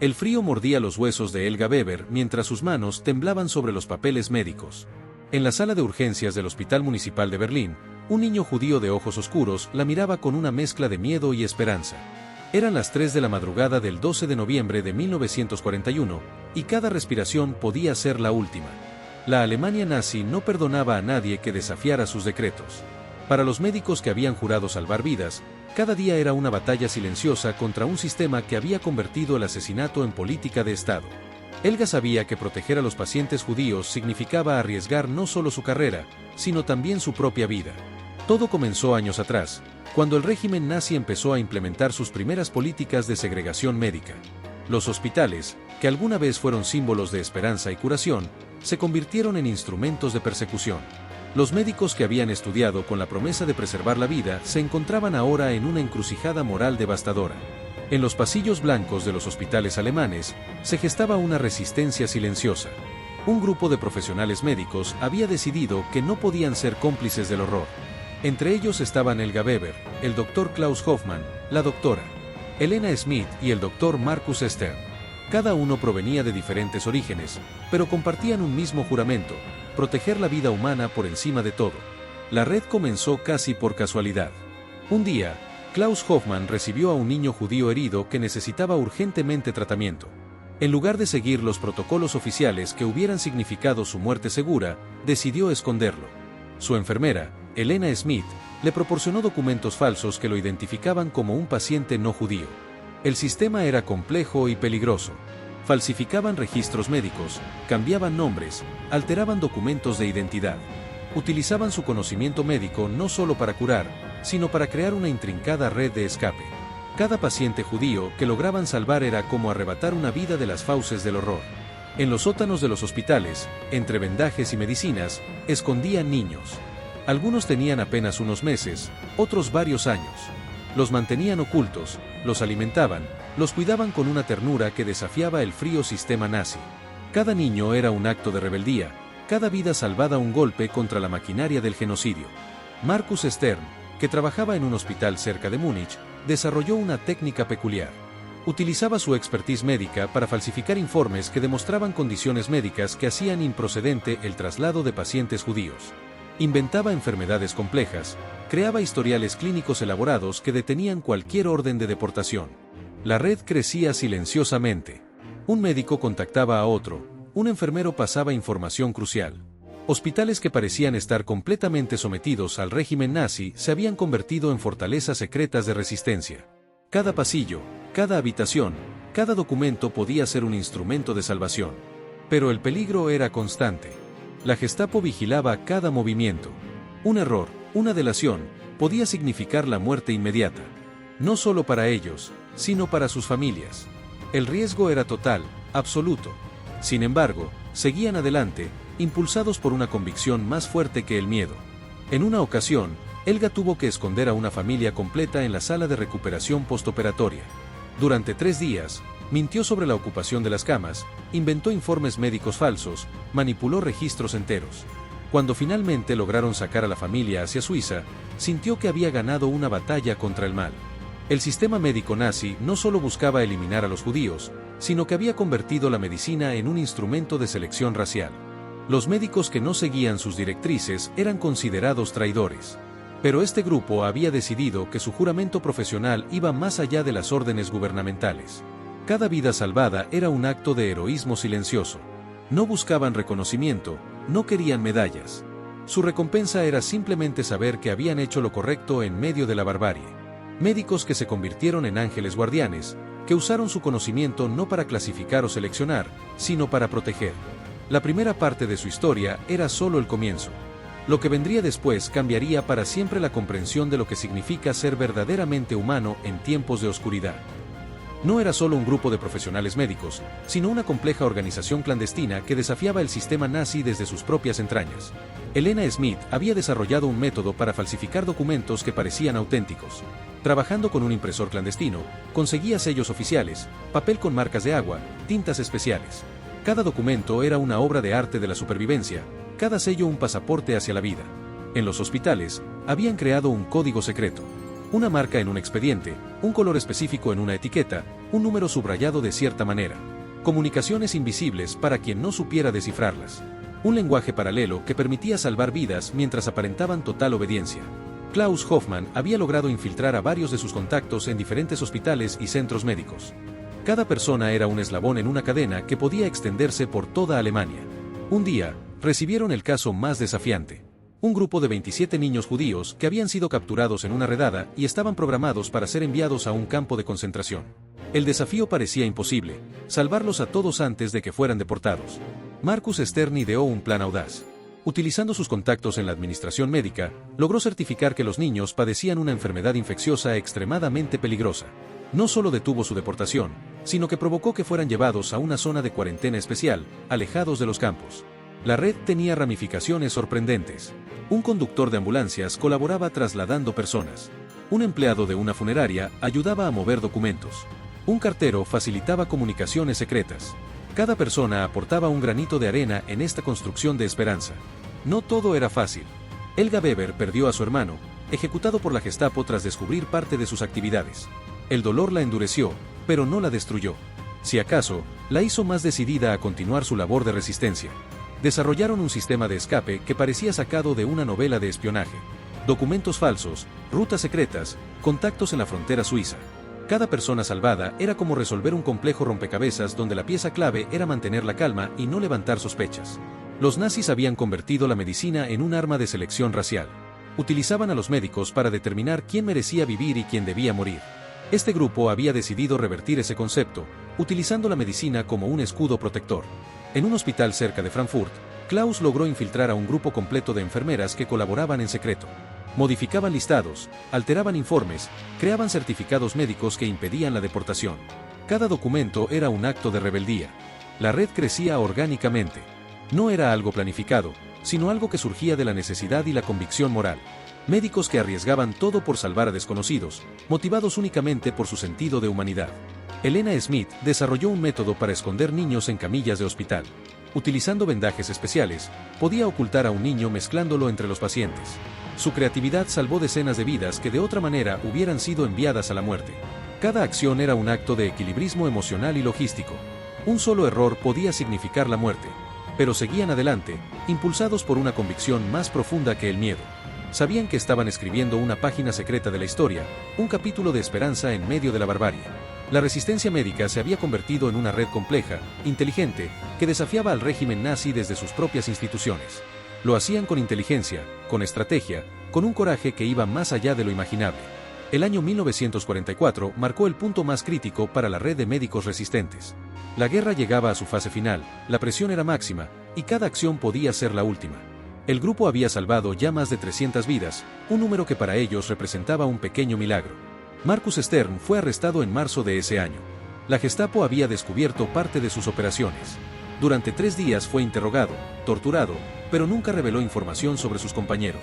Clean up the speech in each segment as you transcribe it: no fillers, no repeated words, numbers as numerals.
El frío mordía los huesos de Helga Weber mientras sus manos temblaban sobre los papeles médicos. En la sala de urgencias del Hospital Municipal de Berlín, un niño judío de ojos oscuros la miraba con una mezcla de miedo y esperanza. Eran las 3 de la madrugada del 12 de noviembre de 1941, y cada respiración podía ser la última. La Alemania nazi no perdonaba a nadie que desafiara sus decretos. Para los médicos que habían jurado salvar vidas, cada día era una batalla silenciosa contra un sistema que había convertido el asesinato en política de Estado. Helga sabía que proteger a los pacientes judíos significaba arriesgar no solo su carrera, sino también su propia vida. Todo comenzó años atrás, cuando el régimen nazi empezó a implementar sus primeras políticas de segregación médica. Los hospitales, que alguna vez fueron símbolos de esperanza y curación, se convirtieron en instrumentos de persecución. Los médicos que habían estudiado con la promesa de preservar la vida se encontraban ahora en una encrucijada moral devastadora. En los pasillos blancos de los hospitales alemanes, se gestaba una resistencia silenciosa. Un grupo de profesionales médicos había decidido que no podían ser cómplices del horror. Entre ellos estaban Helga Weber, el Dr. Klaus Hoffmann, la Dra. Elena Smith y el Dr. Markus Stern. Cada uno provenía de diferentes orígenes, pero compartían un mismo juramento: proteger la vida humana por encima de todo. La red comenzó casi por casualidad. Un día, Klaus Hoffmann recibió a un niño judío herido que necesitaba urgentemente tratamiento. En lugar de seguir los protocolos oficiales que hubieran significado su muerte segura, decidió esconderlo. Su enfermera, Elena Smith, le proporcionó documentos falsos que lo identificaban como un paciente no judío. El sistema era complejo y peligroso. Falsificaban registros médicos, cambiaban nombres, alteraban documentos de identidad. Utilizaban su conocimiento médico no solo para curar, sino para crear una intrincada red de escape. Cada paciente judío que lograban salvar era como arrebatar una vida de las fauces del horror. En los sótanos de los hospitales, entre vendajes y medicinas, escondían niños. Algunos tenían apenas unos meses, otros varios años. Los mantenían ocultos, los alimentaban, los cuidaban con una ternura que desafiaba el frío sistema nazi. Cada niño era un acto de rebeldía, cada vida salvada un golpe contra la maquinaria del genocidio. Markus Stern, que trabajaba en un hospital cerca de Múnich, desarrolló una técnica peculiar. Utilizaba su expertise médica para falsificar informes que demostraban condiciones médicas que hacían improcedente el traslado de pacientes judíos. Inventaba enfermedades complejas, creaba historiales clínicos elaborados que detenían cualquier orden de deportación. La red crecía silenciosamente. Un médico contactaba a otro, un enfermero pasaba información crucial. Hospitales que parecían estar completamente sometidos al régimen nazi se habían convertido en fortalezas secretas de resistencia. Cada pasillo, cada habitación, cada documento podía ser un instrumento de salvación. Pero el peligro era constante. La Gestapo vigilaba cada movimiento. Un error, una delación, podía significar la muerte inmediata. No solo para ellos, sino para sus familias. El riesgo era total, absoluto. Sin embargo, seguían adelante, impulsados por una convicción más fuerte que el miedo. En una ocasión, Helga tuvo que esconder a una familia completa en la sala de recuperación postoperatoria. Durante 3 días, mintió sobre la ocupación de las camas, inventó informes médicos falsos, manipuló registros enteros. Cuando finalmente lograron sacar a la familia hacia Suiza, sintió que había ganado una batalla contra el mal. El sistema médico nazi no solo buscaba eliminar a los judíos, sino que había convertido la medicina en un instrumento de selección racial. Los médicos que no seguían sus directrices eran considerados traidores. Pero este grupo había decidido que su juramento profesional iba más allá de las órdenes gubernamentales. Cada vida salvada era un acto de heroísmo silencioso. No buscaban reconocimiento, no querían medallas. Su recompensa era simplemente saber que habían hecho lo correcto en medio de la barbarie. Médicos que se convirtieron en ángeles guardianes, que usaron su conocimiento no para clasificar o seleccionar, sino para proteger. La primera parte de su historia era solo el comienzo. Lo que vendría después cambiaría para siempre la comprensión de lo que significa ser verdaderamente humano en tiempos de oscuridad. No era solo un grupo de profesionales médicos, sino una compleja organización clandestina que desafiaba el sistema nazi desde sus propias entrañas. Elena Smith había desarrollado un método para falsificar documentos que parecían auténticos. Trabajando con un impresor clandestino, conseguía sellos oficiales, papel con marcas de agua, tintas especiales. Cada documento era una obra de arte de la supervivencia, cada sello un pasaporte hacia la vida. En los hospitales, habían creado un código secreto. Una marca en un expediente, un color específico en una etiqueta, un número subrayado de cierta manera. Comunicaciones invisibles para quien no supiera descifrarlas. Un lenguaje paralelo que permitía salvar vidas mientras aparentaban total obediencia. Klaus Hoffmann había logrado infiltrar a varios de sus contactos en diferentes hospitales y centros médicos. Cada persona era un eslabón en una cadena que podía extenderse por toda Alemania. Un día, recibieron el caso más desafiante. Un grupo de 27 niños judíos que habían sido capturados en una redada y estaban programados para ser enviados a un campo de concentración. El desafío parecía imposible, salvarlos a todos antes de que fueran deportados. Marcus Stern ideó un plan audaz. Utilizando sus contactos en la administración médica, logró certificar que los niños padecían una enfermedad infecciosa extremadamente peligrosa. No solo detuvo su deportación, sino que provocó que fueran llevados a una zona de cuarentena especial, alejados de los campos. La red tenía ramificaciones sorprendentes. Un conductor de ambulancias colaboraba trasladando personas. Un empleado de una funeraria ayudaba a mover documentos. Un cartero facilitaba comunicaciones secretas. Cada persona aportaba un granito de arena en esta construcción de esperanza. No todo era fácil. Helga Weber perdió a su hermano, ejecutado por la Gestapo tras descubrir parte de sus actividades. El dolor la endureció, pero no la destruyó. Si acaso, la hizo más decidida a continuar su labor de resistencia. Desarrollaron un sistema de escape que parecía sacado de una novela de espionaje. Documentos falsos, rutas secretas, contactos en la frontera suiza. Cada persona salvada era como resolver un complejo rompecabezas donde la pieza clave era mantener la calma y no levantar sospechas. Los nazis habían convertido la medicina en un arma de selección racial. Utilizaban a los médicos para determinar quién merecía vivir y quién debía morir. Este grupo había decidido revertir ese concepto, utilizando la medicina como un escudo protector. En un hospital cerca de Frankfurt, Klaus logró infiltrar a un grupo completo de enfermeras que colaboraban en secreto. Modificaban listados, alteraban informes, creaban certificados médicos que impedían la deportación. Cada documento era un acto de rebeldía. La red crecía orgánicamente. No era algo planificado, sino algo que surgía de la necesidad y la convicción moral. Médicos que arriesgaban todo por salvar a desconocidos, motivados únicamente por su sentido de humanidad. Elena Smith desarrolló un método para esconder niños en camillas de hospital. Utilizando vendajes especiales, podía ocultar a un niño mezclándolo entre los pacientes. Su creatividad salvó decenas de vidas que de otra manera hubieran sido enviadas a la muerte. Cada acción era un acto de equilibrismo emocional y logístico. Un solo error podía significar la muerte. Pero seguían adelante, impulsados por una convicción más profunda que el miedo. Sabían que estaban escribiendo una página secreta de la historia, un capítulo de esperanza en medio de la barbarie. La resistencia médica se había convertido en una red compleja, inteligente, que desafiaba al régimen nazi desde sus propias instituciones. Lo hacían con inteligencia, con estrategia, con un coraje que iba más allá de lo imaginable. El año 1944 marcó el punto más crítico para la red de médicos resistentes. La guerra llegaba a su fase final, la presión era máxima, y cada acción podía ser la última. El grupo había salvado ya más de 300 vidas, un número que para ellos representaba un pequeño milagro. Marcus Stern fue arrestado en marzo de ese año. La Gestapo había descubierto parte de sus operaciones. Durante 3 días fue interrogado, torturado, pero nunca reveló información sobre sus compañeros.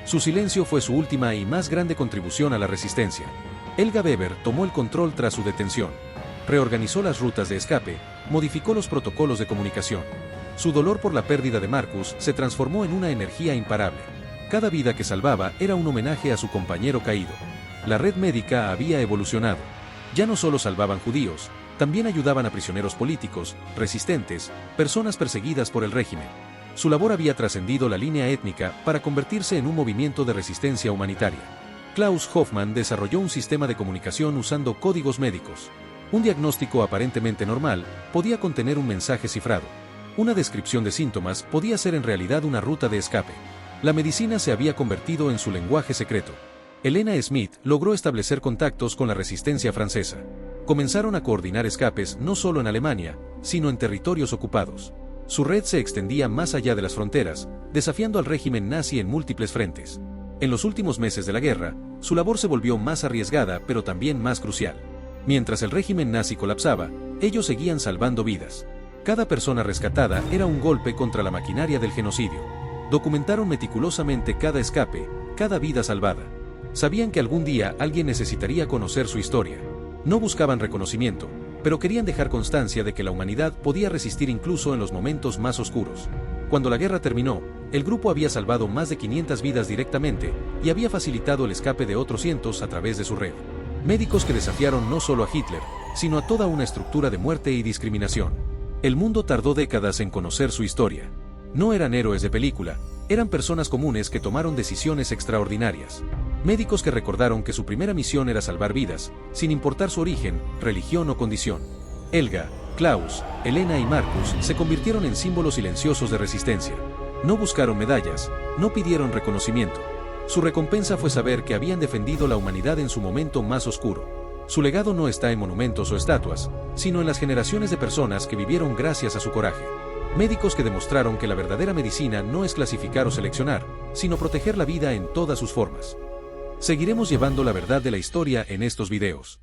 Su silencio fue su última y más grande contribución a la resistencia. Helga Weber tomó el control tras su detención. Reorganizó las rutas de escape, modificó los protocolos de comunicación. Su dolor por la pérdida de Marcus se transformó en una energía imparable. Cada vida que salvaba era un homenaje a su compañero caído. La red médica había evolucionado. Ya no solo salvaban judíos, también ayudaban a prisioneros políticos, resistentes, personas perseguidas por el régimen. Su labor había trascendido la línea étnica para convertirse en un movimiento de resistencia humanitaria. Klaus Hoffmann desarrolló un sistema de comunicación usando códigos médicos. Un diagnóstico aparentemente normal podía contener un mensaje cifrado. Una descripción de síntomas podía ser en realidad una ruta de escape. La medicina se había convertido en su lenguaje secreto. Elena Smith logró establecer contactos con la resistencia francesa. Comenzaron a coordinar escapes no solo en Alemania, sino en territorios ocupados. Su red se extendía más allá de las fronteras, desafiando al régimen nazi en múltiples frentes. En los últimos meses de la guerra, su labor se volvió más arriesgada pero también más crucial. Mientras el régimen nazi colapsaba, ellos seguían salvando vidas. Cada persona rescatada era un golpe contra la maquinaria del genocidio. Documentaron meticulosamente cada escape, cada vida salvada. Sabían que algún día alguien necesitaría conocer su historia. No buscaban reconocimiento, pero querían dejar constancia de que la humanidad podía resistir incluso en los momentos más oscuros. Cuando la guerra terminó, el grupo había salvado más de 500 vidas directamente y había facilitado el escape de otros cientos a través de su red. Médicos que desafiaron no solo a Hitler, sino a toda una estructura de muerte y discriminación. El mundo tardó décadas en conocer su historia. No eran héroes de película, eran personas comunes que tomaron decisiones extraordinarias. Médicos que recordaron que su primera misión era salvar vidas, sin importar su origen, religión o condición. Helga, Klaus, Elena y Marcus se convirtieron en símbolos silenciosos de resistencia. No buscaron medallas, no pidieron reconocimiento. Su recompensa fue saber que habían defendido la humanidad en su momento más oscuro. Su legado no está en monumentos o estatuas, sino en las generaciones de personas que vivieron gracias a su coraje. Médicos que demostraron que la verdadera medicina no es clasificar o seleccionar, sino proteger la vida en todas sus formas. Seguiremos llevando la verdad de la historia en estos videos.